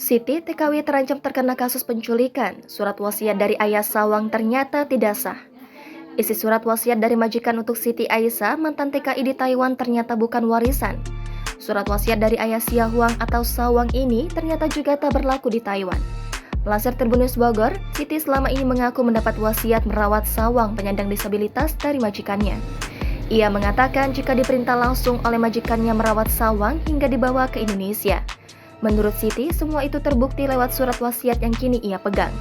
Siti TKW terancam terkena kasus penculikan. Surat wasiat dari ayah sawang ternyata tidak sah. Isi surat wasiat dari majikan untuk Siti Aisyah, mantan TKI di Taiwan ternyata bukan warisan. Surat wasiat dari ayah Sia Huang atau Sawang ini ternyata juga tak berlaku di Taiwan. Melansir Tribun News Bogor, Siti selama ini mengaku mendapat wasiat merawat Sawang penyandang disabilitas dari majikannya. Ia mengatakan jika diperintah langsung oleh majikannya merawat Sawang hingga dibawa ke Indonesia. Menurut Siti, semua itu terbukti lewat surat wasiat yang kini ia pegang.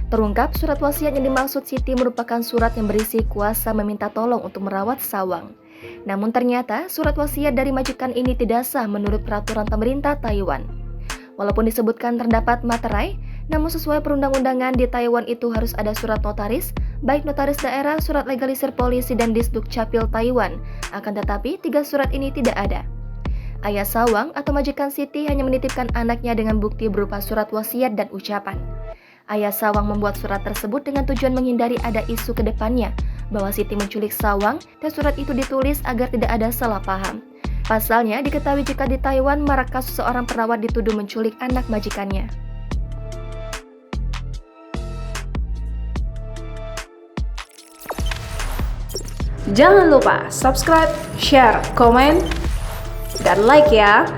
Terungkap, surat wasiat yang dimaksud Siti merupakan surat yang berisi kuasa meminta tolong untuk merawat Sawang. Namun ternyata, surat wasiat dari majikan ini tidak sah menurut peraturan pemerintah Taiwan. Walaupun disebutkan terdapat materai, namun sesuai perundang-undangan di Taiwan itu harus ada surat notaris, baik notaris daerah, surat legalisir polisi, dan Disduk Capil Taiwan. Akan tetapi, 3 surat ini tidak ada. Ayah Sawang atau majikan Siti hanya menitipkan anaknya dengan bukti berupa surat wasiat dan ucapan. Ayah Sawang membuat surat tersebut dengan tujuan menghindari ada isu ke depannya bahwa Siti menculik Sawang dan surat itu ditulis agar tidak ada salah paham. Pasalnya, diketahui jika di Taiwan marak kasus seorang perawat dituduh menculik anak majikannya. Jangan lupa subscribe, share, komen, dan like ya.